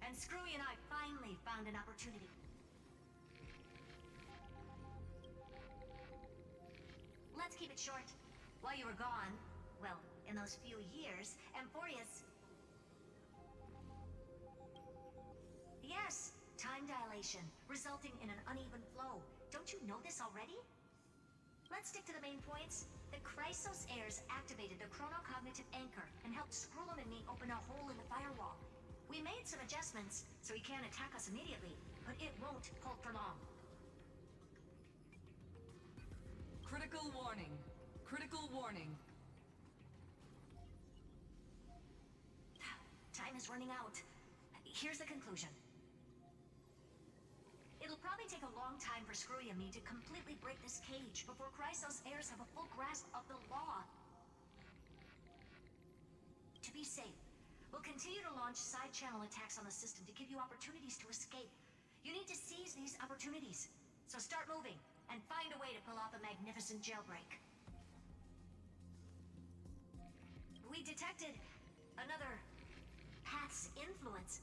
and Screwy and I finally found an opportunity. Let's keep it short. While you were gone, well, in those few years, Amphorius... Yes, time dilation, resulting in an uneven flow. Don't you know this already? Let's stick to the main points. The Chrysos heirs activated the chronocognitive anchor and helped Skrullum and me open a hole in the firewall. We made some adjustments, so he can't attack us immediately, but it won't hold for long. Critical warning. Critical warning. Time is running out. Here's the conclusion. It'll probably take a long time for Screwy and me to completely break this cage before Chrysos heirs have a full grasp of the law. To be safe, we'll continue to launch side-channel attacks on the system to give you opportunities to escape. You need to seize these opportunities. So start moving, and find a way to pull off a magnificent jailbreak. We detected another path's influence.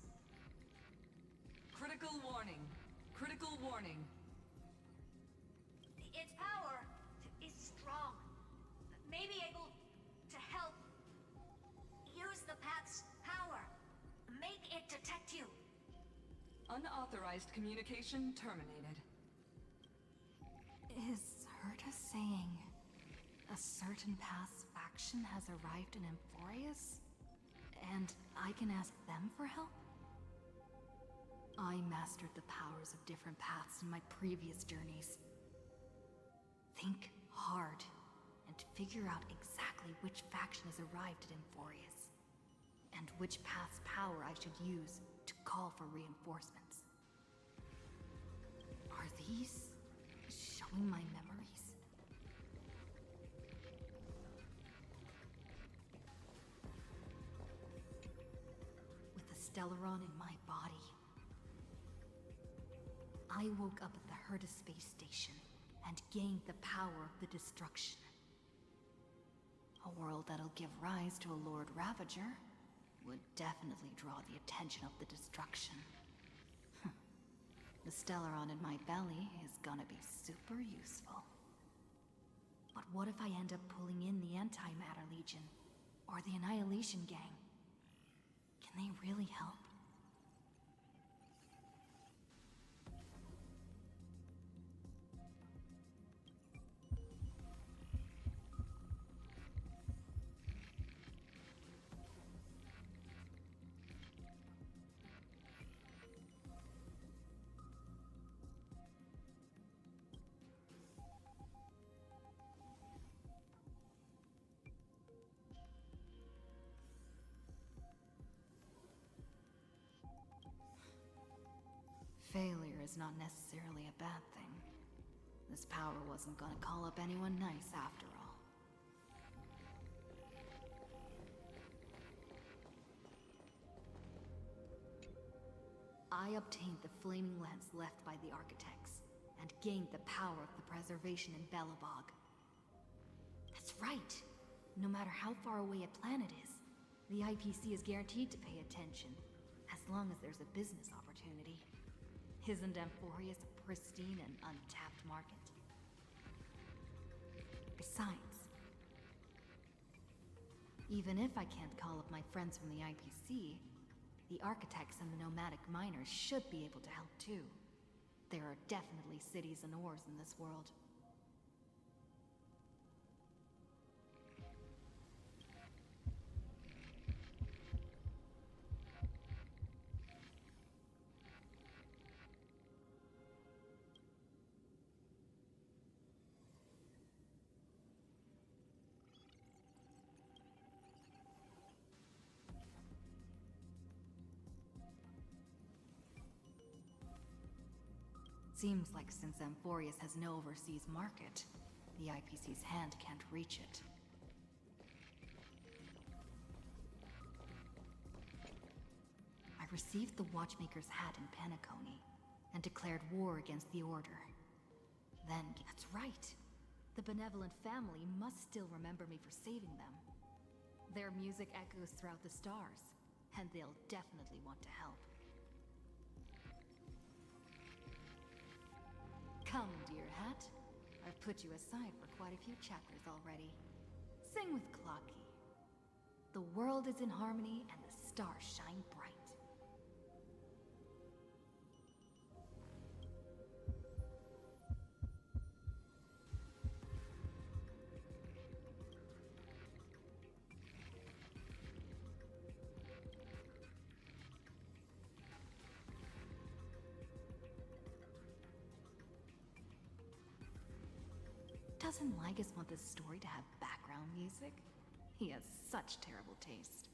Critical warning. Critical warning. Its power is strong. May be able to help. Use the path's power. Make it detect you. Unauthorized communication terminated. Is Herta saying a certain path's faction has arrived in Amphorius? And I can ask them for help? I mastered the powers of different paths in my previous journeys. Think hard and figure out exactly which faction has arrived at Amphorius, and which path's power I should use to call for reinforcements. Are these showing my memories? With the Stellaron in my body, I woke up at the Herta space station and gained the power of the destruction. A world that'll give rise to a Lord Ravager would definitely draw the attention of the destruction. The Stellaron in my belly is gonna be super useful. But what if I end up pulling in the Antimatter Legion, or the Annihilation Gang? Can they really help? Failure is not necessarily a bad thing. This power wasn't gonna call up anyone nice after all. I obtained the flaming lance left by the architects, and gained the power of the preservation in Belobog. That's right! No matter how far away a planet is, the IPC is guaranteed to pay attention, as long as there's a business opportunity. Isn't Amphorius a pristine and untapped market? Besides, even if I can't call up my friends from the IPC, the architects and the nomadic miners should be able to help too. There are definitely cities and ores in this world. Seems like since Amphorius has no overseas market, the IPC's hand can't reach it. I received the Watchmaker's hat in Penacony, and declared war against the Order. Then, that's right! The benevolent family must still remember me for saving them. Their music echoes throughout the stars, and they'll definitely want to help. Come, dear hat. I've put you aside for quite a few chapters already. Sing with Clocky. The world is in harmony and the stars shine bright. Doesn't Lygus want this story to have background music? He has such terrible taste.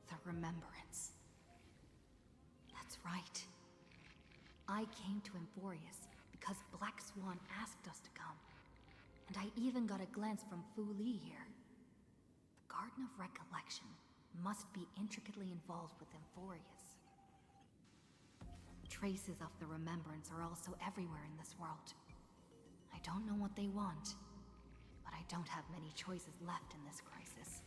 The Remembrance. That's right. I came to Emphorius because Black Swan asked us to come. And I even got a glance from Fu Li here. The Garden of Recollection must be intricately involved with Emphorius. Traces of the Remembrance are also everywhere in this world. I don't know what they want, but I don't have many choices left in this crisis.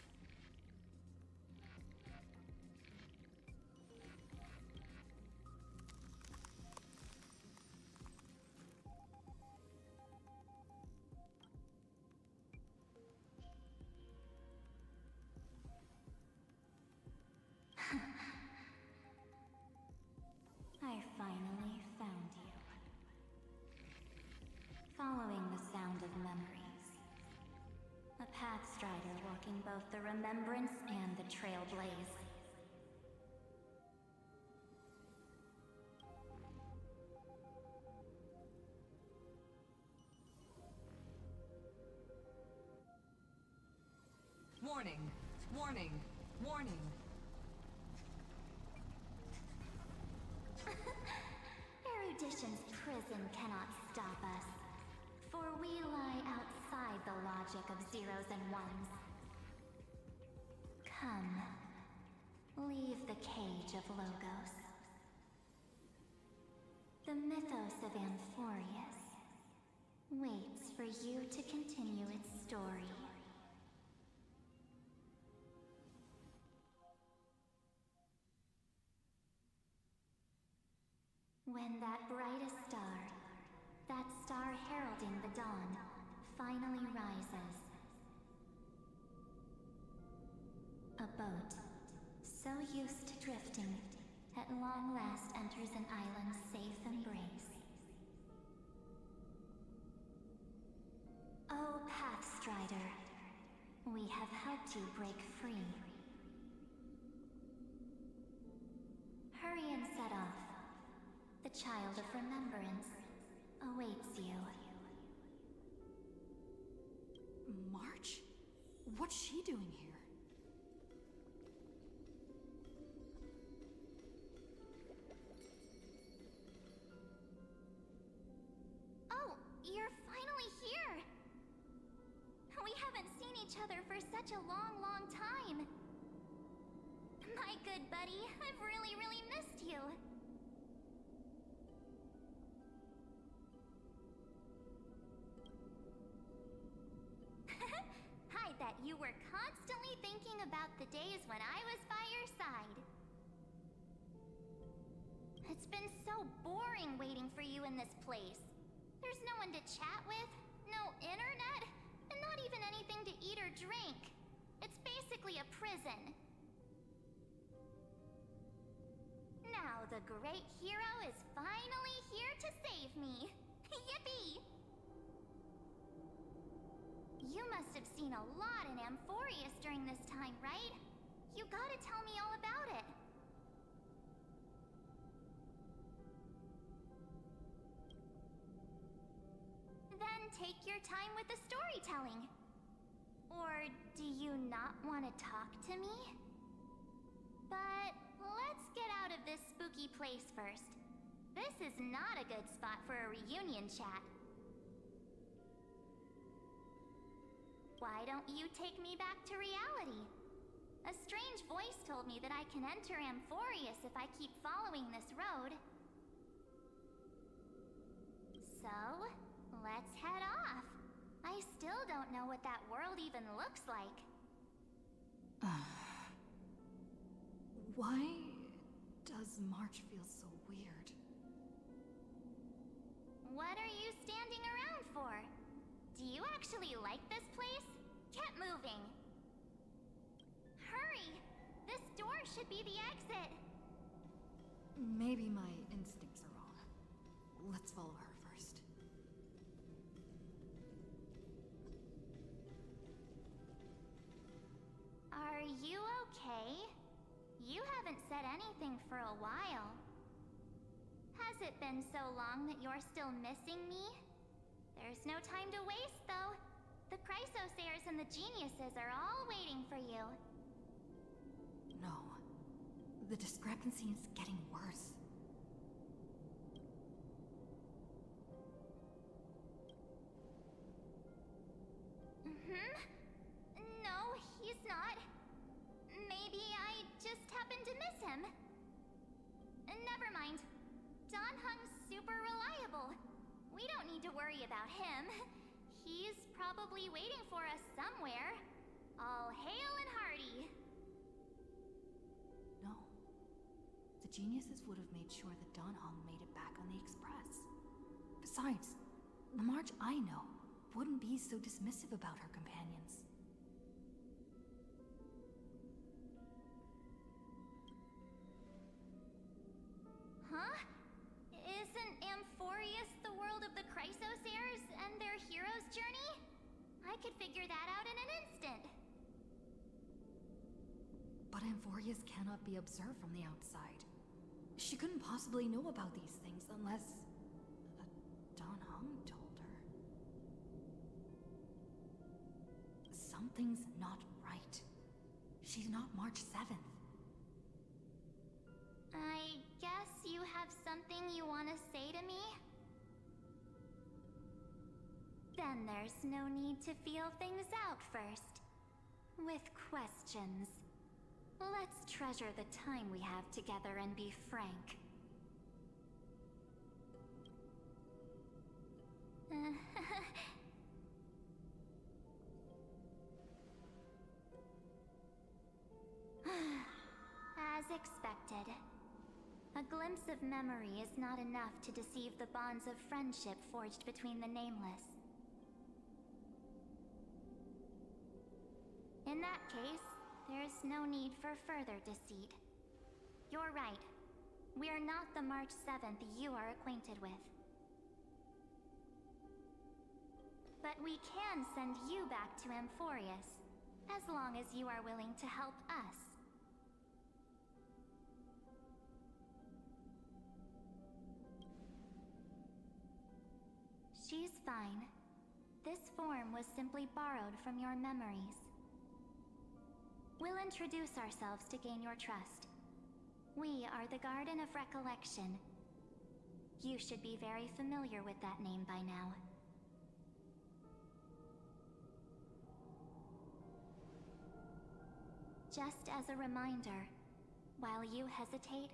I finally found you. Following the sound of memories. A pathstrider walking both the Remembrance and the Trailblaze. Warning! Warning! Warning! Erudition's prison cannot stop us, for we lie outside the logic of zeros and ones. Come, leave the cage of Logos. The mythos of Amphorius waits for you to continue its story. When that brightest star, that star heralding the dawn, finally rises. A boat, so used to drifting, at long last enters an island's safe embrace. Oh, Pathstrider, we have helped you break free. Hurry and set off. The child of remembrance awaits you. March? What's she doing here? Oh, you're finally here! We haven't seen each other for such a long, long time. My good buddy, I've really, really missed you. I bet you were constantly thinking about the days when I was by your side. It's been so boring waiting for you in this place. There's no one to chat with, no internet, and not even anything to eat or drink. It's basically a prison. Now the great hero is finally here to save me. Yippee! You must have seen a lot in Amphorius during this time, right? You gotta tell me all about it. Then take your time with the storytelling. Or do you not want to talk to me? But let's get out of this spooky place first. This is not a good spot for a reunion chat. Why don't you take me back to reality? A strange voice told me that I can enter Amphorius if I keep following this road. So, let's head off. I still don't know what that world even looks like. Why does March feel so weird? What are you standing around for? Do you actually like this place? Get moving. Hurry! This door should be the exit. Maybe my instincts are wrong. Let's follow her first. Are you okay? You haven't said anything for a while. Has it been so long that you're still missing me? There's no time to waste, though. The Chrysosairs and the geniuses are all waiting for you. No. The discrepancy is getting worse. No, he's not. Maybe I just happened to miss him. Never mind. Don Hung's super reliable. We don't need to worry about him. He's probably waiting for us somewhere. All hail and hearty. No. The geniuses would have made sure that Don Hung made it back on the Express. Besides, the March I know wouldn't be so dismissive about her companions. Huh? Isn't Amphorius the world of the Chrysosairs and their hero's journey? I could figure that out in an instant. But Amphorius cannot be observed from the outside. She couldn't possibly know about these things unless... Don Hung told her. Something's not right. She's not March 7th. I guess you have something you want to say to me? Then there's no need to feel things out first. With questions. Let's treasure the time we have together and be frank. As expected. A glimpse of memory is not enough to deceive the bonds of friendship forged between the nameless. In that case, there's no need for further deceit. You're right. We are not the March 7th you are acquainted with. But we can send you back to Amphorius, as long as you are willing to help us. She's fine. This form was simply borrowed from your memories. We'll introduce ourselves to gain your trust. We are the Garden of Recollection. You should be very familiar with that name by now. Just as a reminder, while you hesitate,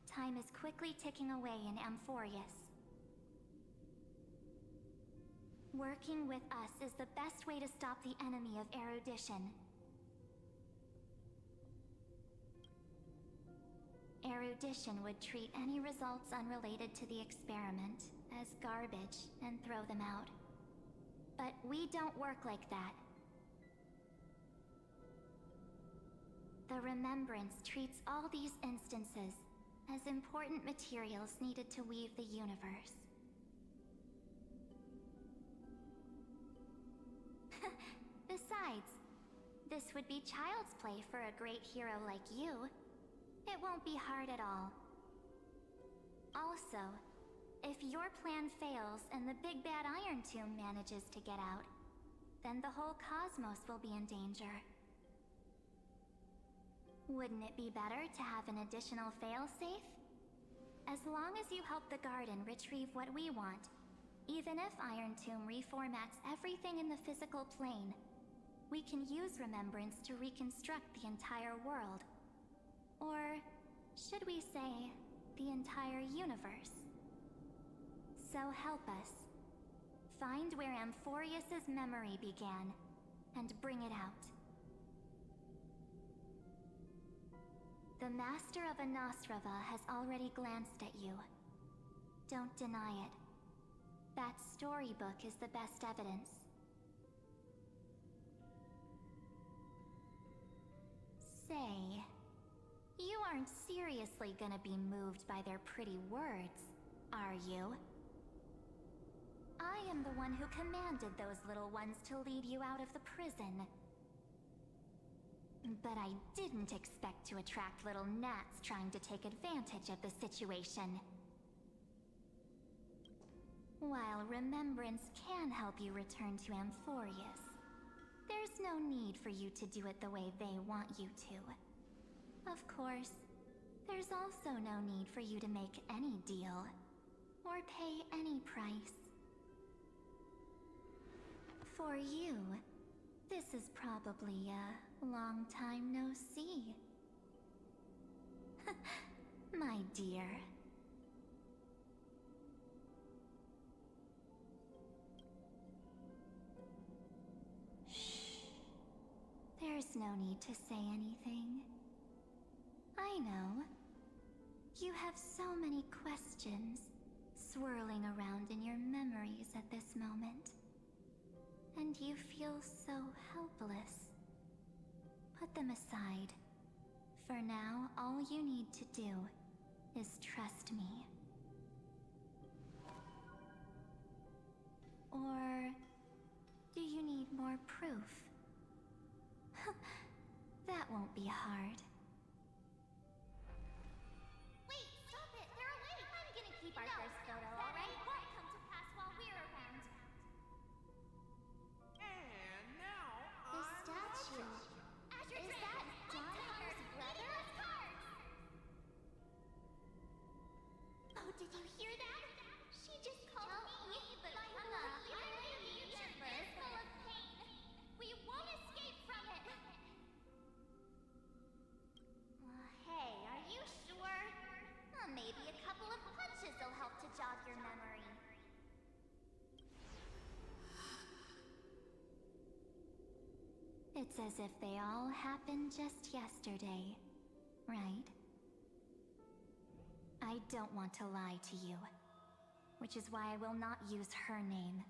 time is quickly ticking away in Amphorius. Working with us is the best way to stop the enemy of erudition. Erudition would treat any results unrelated to the experiment as garbage and throw them out. But we don't work like that. The Remembrance treats all these instances as important materials needed to weave the universe. Besides, this would be child's play for a great hero like you. It won't be hard at all. Also, if your plan fails and the big bad Iron Tomb manages to get out, then the whole cosmos will be in danger. Wouldn't it be better to have an additional failsafe? As long as you help the Garden retrieve what we want, even if Iron Tomb reformats everything in the physical plane, we can use Remembrance to reconstruct the entire world. Or, should we say, the entire universe. So help us. Find where Amphorius's memory began, and bring it out. The Master of Anastrava has already glanced at you. Don't deny it. That storybook is the best evidence. Say, you aren't seriously gonna be moved by their pretty words, are you? I am the one who commanded those little ones to lead you out of the prison. But I didn't expect to attract little gnats trying to take advantage of the situation. While remembrance can help you return to Amphorius, there's no need for you to do it the way they want you to. Of course, there's also no need for you to make any deal, or pay any price. For you, this is probably a long time no see. My dear. Shh. There's no need to say anything. I know. You have so many questions swirling around in your memories at this moment. And you feel so helpless. Put them aside. For now, all you need to do is trust me. Or do you need more proof? That won't be hard. Wait, stop it! They're awake! I'm gonna keep our first photo, alright? What come to pass while we're around? And now The statue. Is that Donner's brother? Oh, did you hear that? She just called me, but my future is full of pain. We won't escape from it. Hey, are you sure? Maybe a couple of punches will help to jog your memory. It's as if they all happened just yesterday, right? I don't want to lie to you, which is why I will not use her name.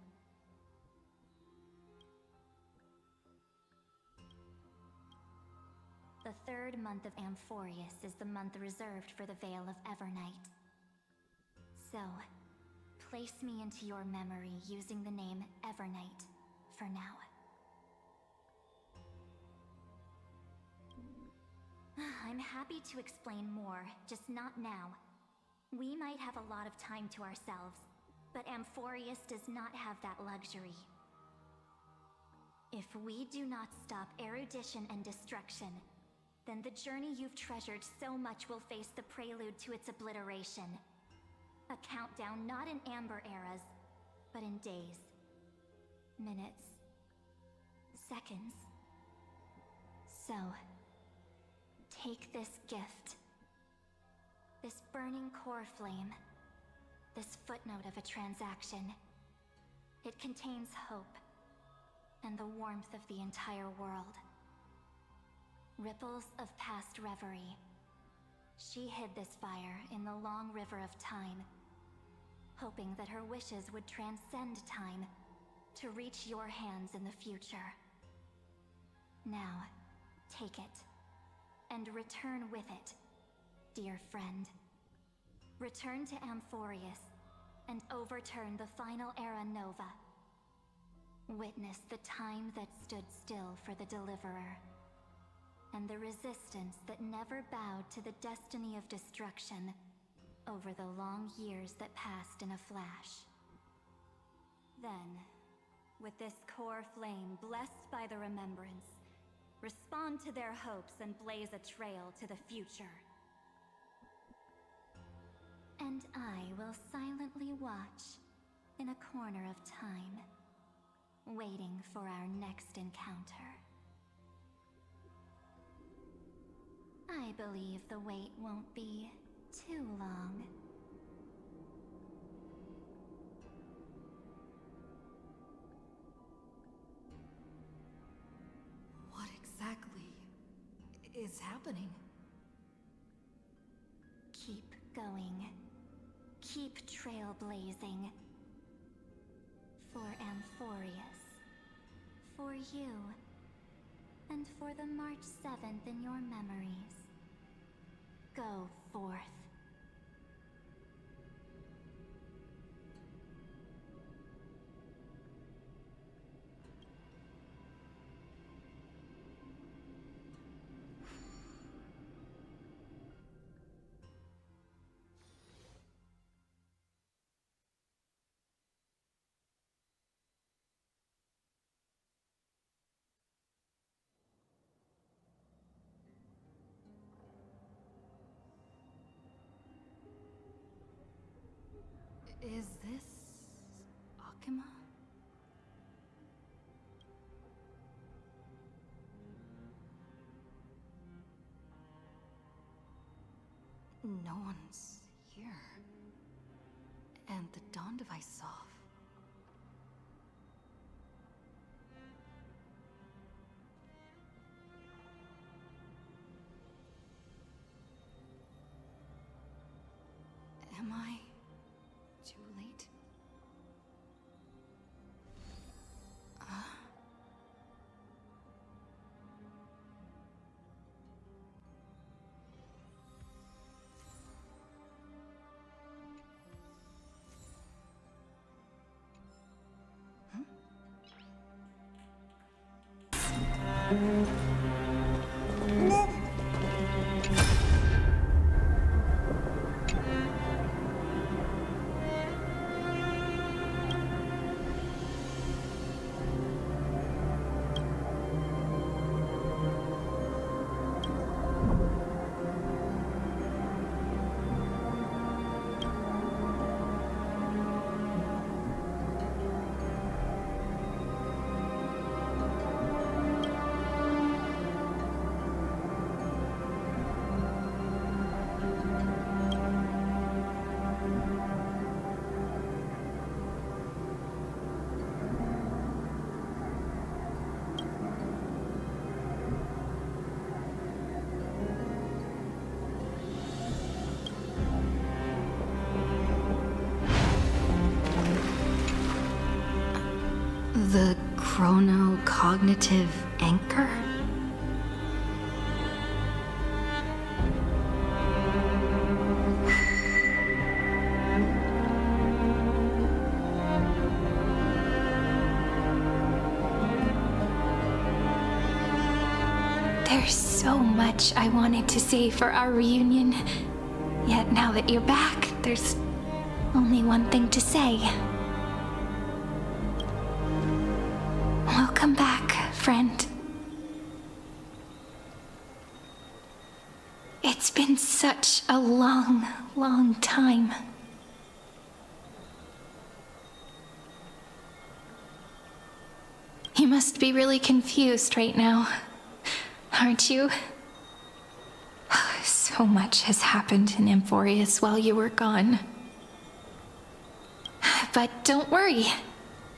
The third month of Amphorius is the month reserved for the Veil of Evernight. So, place me into your memory using the name Evernight for now. I'm happy to explain more, just not now. We might have a lot of time to ourselves, but Amphorius does not have that luxury. If we do not stop erudition and destruction, then the journey you've treasured so much will face the prelude to its obliteration. A countdown not in amber eras, but in days, minutes, seconds. So, take this gift. This burning core flame. This footnote of a transaction. It contains hope, and the warmth of the entire world. Ripples of past reverie. She hid this fire in the long river of time, hoping that her wishes would transcend time to reach your hands in the future. Now, take it, and return with it, dear friend. Return to Amphorius, and overturn the final era Nova. Witness the time that stood still for the Deliverer, and the resistance that never bowed to the destiny of destruction over the long years that passed in a flash. Then, with this core flame blessed by the remembrance, respond to their hopes and blaze a trail to the future. And I will silently watch in a corner of time, waiting for our next encounter. I believe the wait won't be too long. What exactly is happening? Keep going. Keep trailblazing. For Amphorius. For you. And for the March 7th in your memories. Go forth. Is this Akima? No one's here. And the dawn device off. Am I too late? The chronocognitive anchor? There's so much I wanted to say for our reunion. Yet now that you're back, there's only one thing to say. Welcome back, friend. It's been such a long, long time. You must be really confused right now, aren't you? So much has happened in Amphorius while you were gone. But don't worry.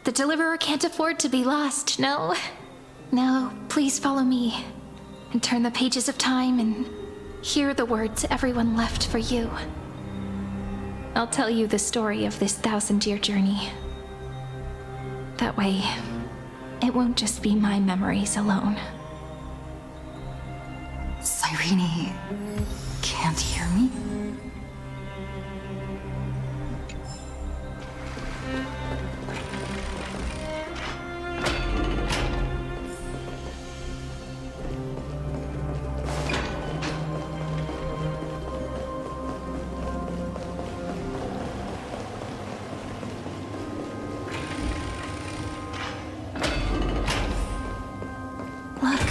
The Deliverer can't afford to be lost, no? Now, please follow me and turn the pages of time and hear the words everyone left for you. I'll tell you the story of this 1,000-year journey. That way, it won't just be my memories alone. Cyrene can't hear me? Look,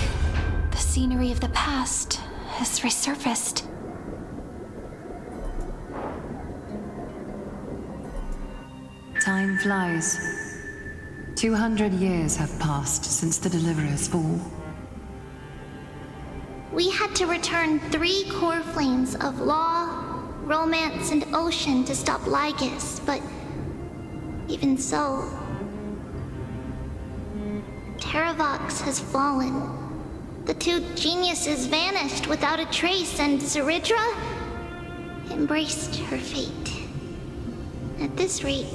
the scenery of the past has resurfaced. Time flies. 200 years have passed since the Deliverer's fall. We had to return 3 core flames of law, romance, and ocean to stop Lygus, but even so, Terravox has fallen. The 2 geniuses vanished without a trace, and Zeridra? It embraced her fate. At this rate...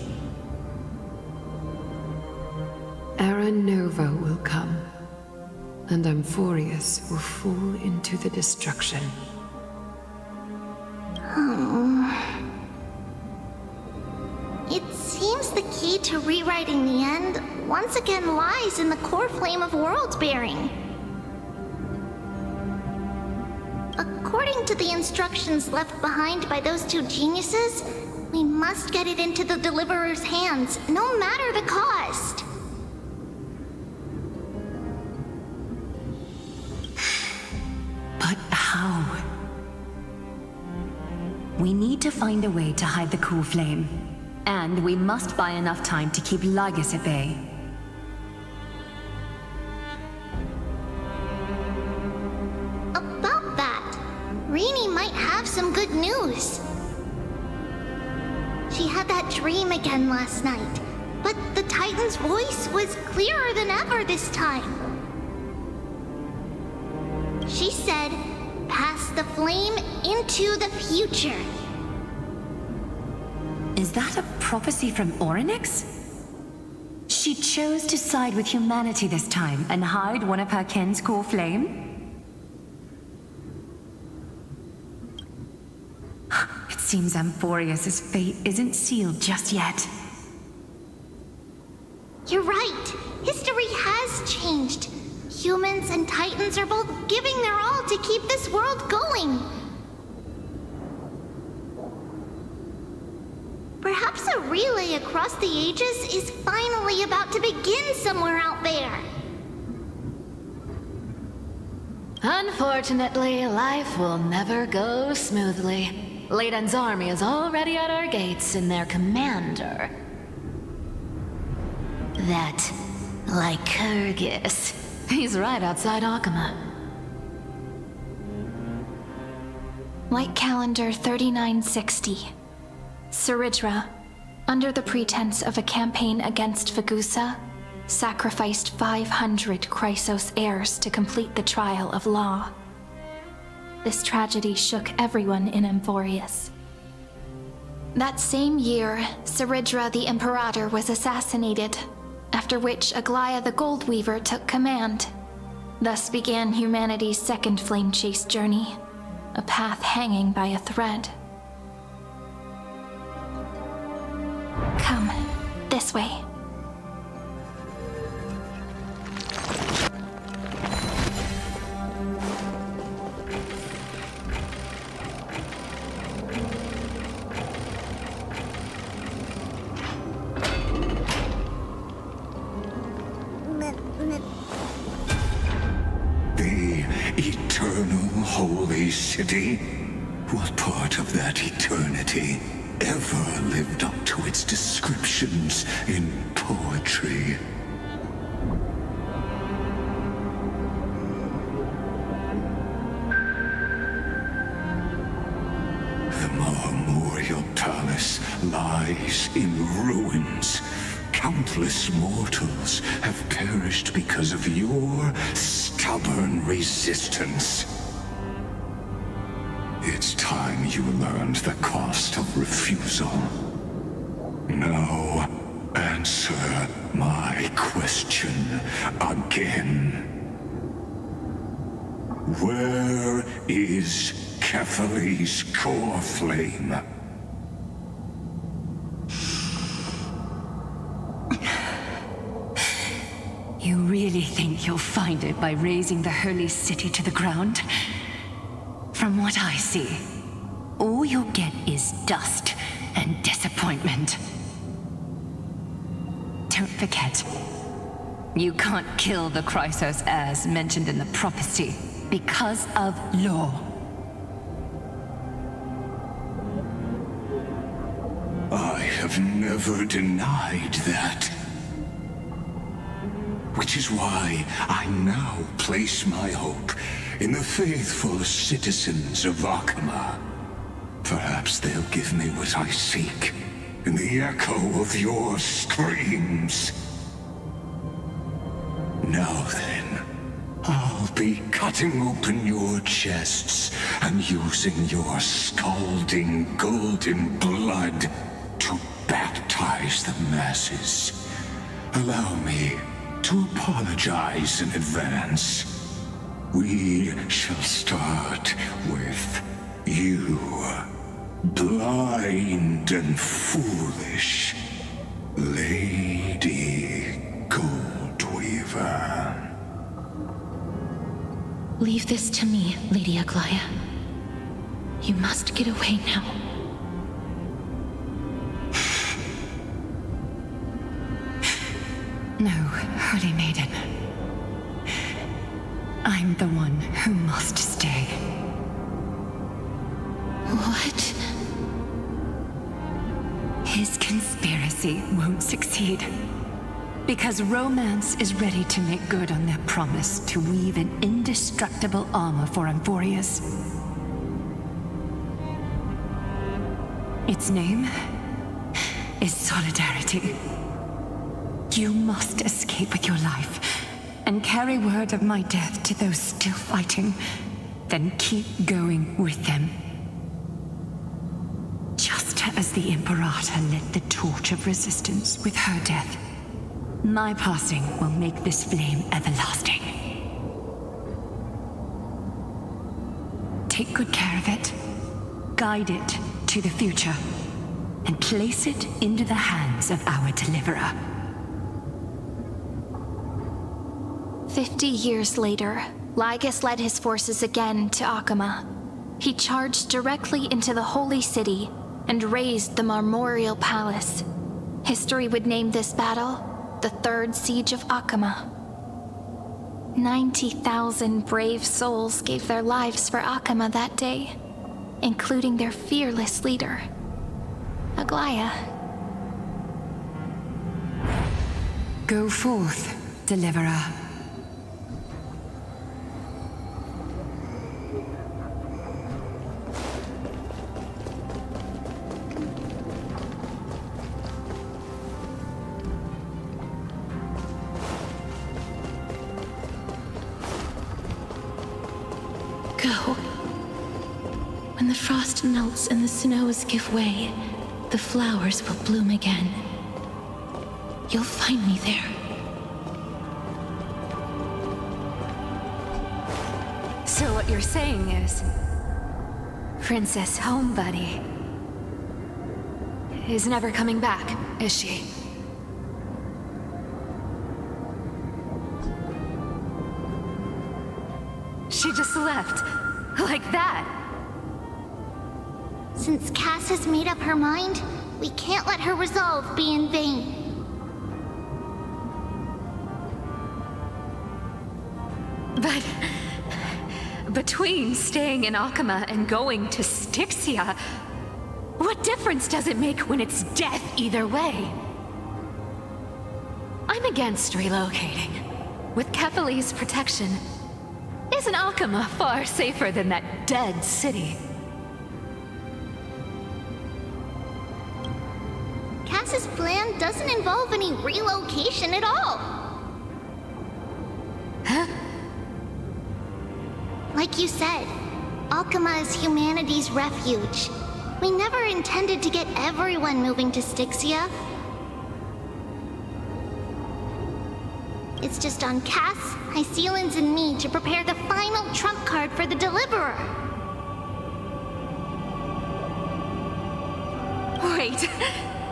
Era Nova will come, and Amphorius will fall into the destruction. It seems the key to rewriting the end once again lies in the core flame of world-bearing. According to the instructions left behind by those two geniuses, we must get it into the Deliverer's hands, no matter the cost. But how? We need to find a way to hide the cool flame. And we must buy enough time to keep Lygus at bay. About that, Rini might have some good news. She had that dream again last night, but the Titan's voice was clearer than ever this time. She said, "Pass the flame into the future." Is that a prophecy from Orynyx? She chose to side with humanity this time and hide one of her kin's core flame? It seems Amphorius' fate isn't sealed just yet. You're right. History has changed. Humans and Titans are both giving their all to keep this world going. Perhaps a relay across the ages is finally about to begin somewhere out there. Unfortunately, life will never go smoothly. Leiden's army is already at our gates, and their commander... that Lycurgus. He's right outside Akama. Light calendar 3960. Saridra, under the pretense of a campaign against Vagusa, sacrificed 500 Chrysos heirs to complete the trial of law. This tragedy shook everyone in Amphorius. That same year, Saridra the Imperator was assassinated, after which Aglaya the Goldweaver took command. Thus began humanity's second flame chase journey, a path hanging by a thread. Come, this way. The eternal holy city? What part of that eternity ever lived up to its descriptions in poetry? The Marmorial Palace lies in ruins. Countless mortals have perished because of your stubborn resistance. It's time you learned the cost of refusal. Now, answer my question again. Where is Kefali's core flame? You really think you'll find it by razing the holy city to the ground? From what I see, all you'll get is dust and disappointment. Don't forget, you can't kill the Chrysos heirs mentioned in the prophecy because of law. I have never denied that. Which is why I now place my hope in the faithful citizens of Akama. Perhaps they'll give me what I seek in the echo of your screams. Now then, I'll be cutting open your chests and using your scalding golden blood to baptize the masses. Allow me to apologize in advance. We shall start with you, blind and foolish Lady Goldweaver. Leave this to me, Lady Aglaya. You must get away now. No, Holy Maiden. I'm the one who must stay. What? His conspiracy won't succeed. Because romance is ready to make good on their promise to weave an indestructible armor for Amphorius. Its name is Solidarity. You must escape with your life and carry word of my death to those still fighting, then keep going with them. Just as the Imperator lit the torch of resistance with her death, my passing will make this flame everlasting. Take good care of it, guide it to the future, and place it into the hands of our deliverer. 50 years later, Lygus led his forces again to Akama. He charged directly into the Holy City and razed the Marmorial Palace. History would name this battle the Third Siege of Akama. 90,000 brave souls gave their lives for Akama that day, including their fearless leader, Aglaya. Go forth, deliverer. Go. When the frost melts and the snows give way, the flowers will bloom again. You'll find me there. So what you're saying is, Princess Homebuddy is never coming back, is she? She just left, like that. Since Cass has made up her mind, we can't let her resolve be in vain. But between staying in Akama and going to Styxia, what difference does it make when it's death either way? I'm against relocating. With Kethale's protection, isn't Akama far safer than that dead city? Cass's plan doesn't involve any relocation at all. Huh? Like you said, Akama is humanity's refuge. We never intended to get everyone moving to Styxia. It's just on Cass, Hycealans, and me to prepare the final trump card for the Deliverer. Wait,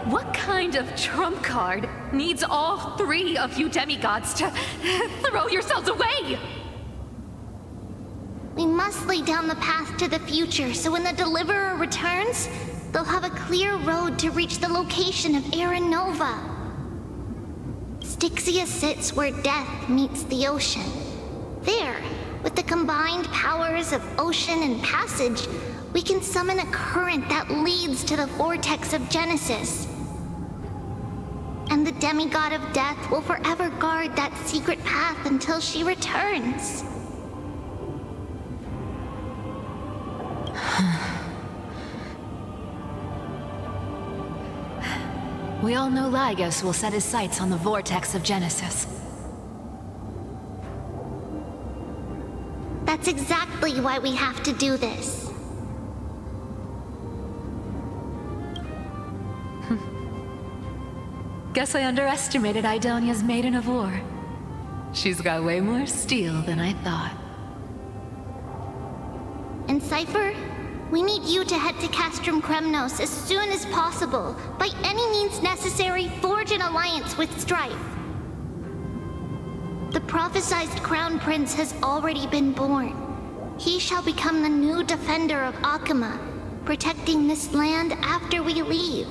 what kind of trump card needs all three of you demigods to throw yourselves away? We must lay down the path to the future, so when the Deliverer returns, they'll have a clear road to reach the location of Aranova. Styxia sits where death meets the ocean. There, with the combined powers of ocean and passage, we can summon a current that leads to the vortex of Genesis. And the demigod of death will forever guard that secret path until she returns. We all know Lygus will set his sights on the vortex of Genesis. That's exactly why we have to do this. Guess I underestimated Idonia's Maiden of War. She's got way more steel than I thought. And Cypher, we need you to head to Castrum Kremnos as soon as possible. By any means necessary, forge an alliance with Strife. The prophesized Crown Prince has already been born. He shall become the new defender of Akama, protecting this land after we leave.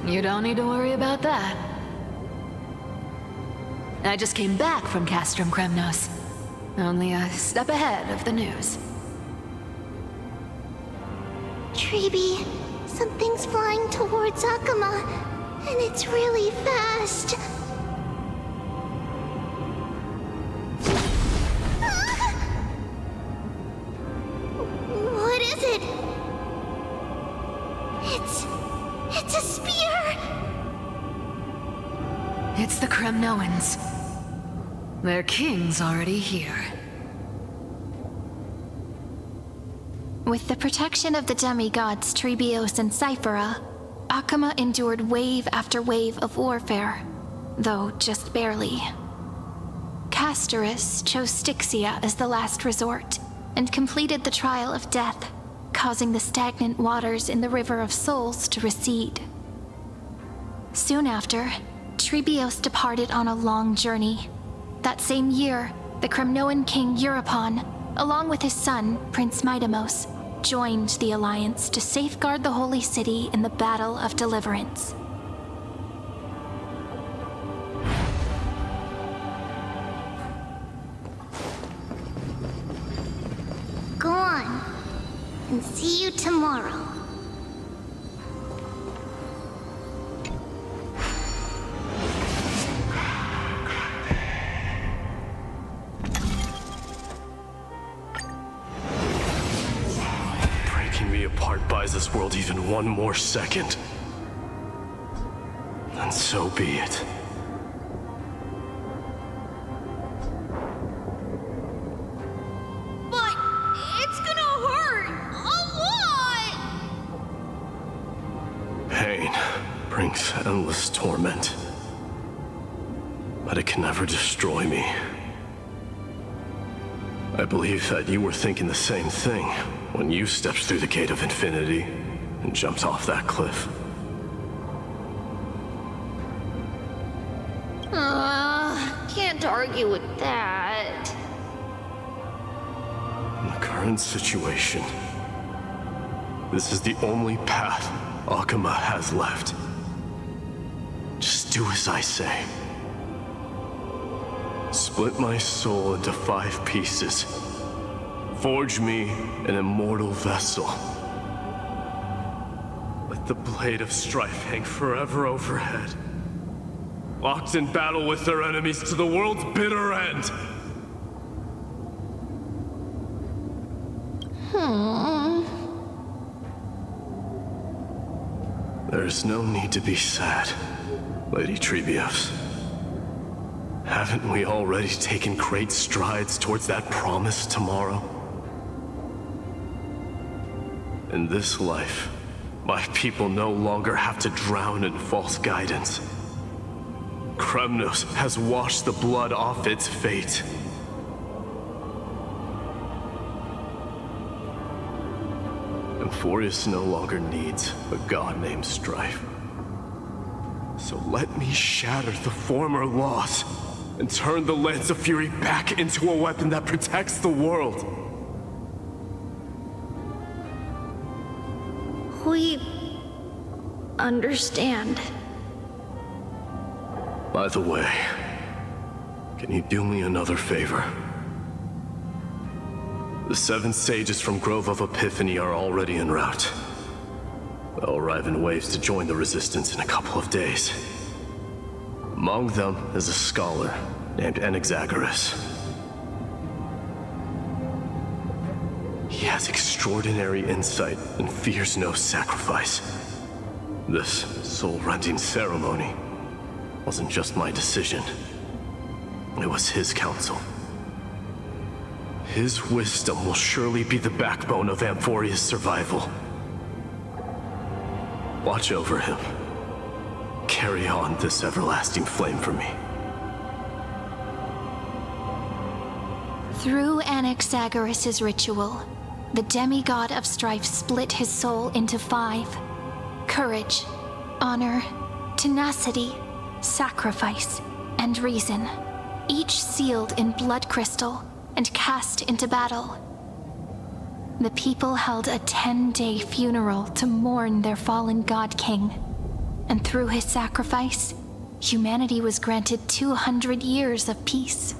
You don't need to worry about that. I just came back from Castrum Kremnos. Only a step ahead of the news. Treeby, something's flying towards Akama, and it's really fast. What is it? It's a spear! It's the Kremnoans. Their king's already here. With the protection of the demigods Trebios and Cyphera, Akama endured wave after wave of warfare, though just barely. Castorus chose Styxia as the last resort, and completed the trial of death, causing the stagnant waters in the River of Souls to recede. Soon after, Trebios departed on a long journey. That same year, the Kremnoan king Euripon, along with his son, Prince Midamos, joined the alliance to safeguard the holy city in the Battle of Deliverance. Go on, and see you tomorrow. Buys this world even one more second, and so be it. But it's gonna hurt a lot! Pain brings endless torment, but it can never destroy me. I believe that you were thinking the same thing when you stepped through the gate of infinity and jumped off that cliff. Can't argue with that. In the current situation, this is the only path Akama has left. Just do as I say. Split my soul into 5 pieces. Forge me an immortal vessel. Let the blade of strife hang forever overhead. Locked in battle with their enemies to the world's bitter end. There's no need to be sad, Lady Trebios. Haven't we already taken great strides towards that promise tomorrow? In this life, my people no longer have to drown in false guidance. Kremnos has washed the blood off its fate. Euphorius no longer needs a god named Strife. So let me shatter the former laws and turn the Lance of Fury back into a weapon that protects the world. We understand. By the way, can you do me another favor? The 7 sages from Grove of Epiphany are already en route. They'll arrive in waves to join the resistance in a couple of days. Among them is a scholar named Anaxagoras. He has extraordinary insight and fears no sacrifice. This soul-rending ceremony wasn't just my decision. It was his counsel. His wisdom will surely be the backbone of Amphoria's survival. Watch over him. Carry on this everlasting flame for me. Through Anaxagoras' ritual, the demigod of strife split his soul into 5. Courage, honor, tenacity, sacrifice, and reason, each sealed in blood crystal and cast into battle. The people held a 10-day funeral to mourn their fallen god king, and through his sacrifice, humanity was granted 200 years of peace.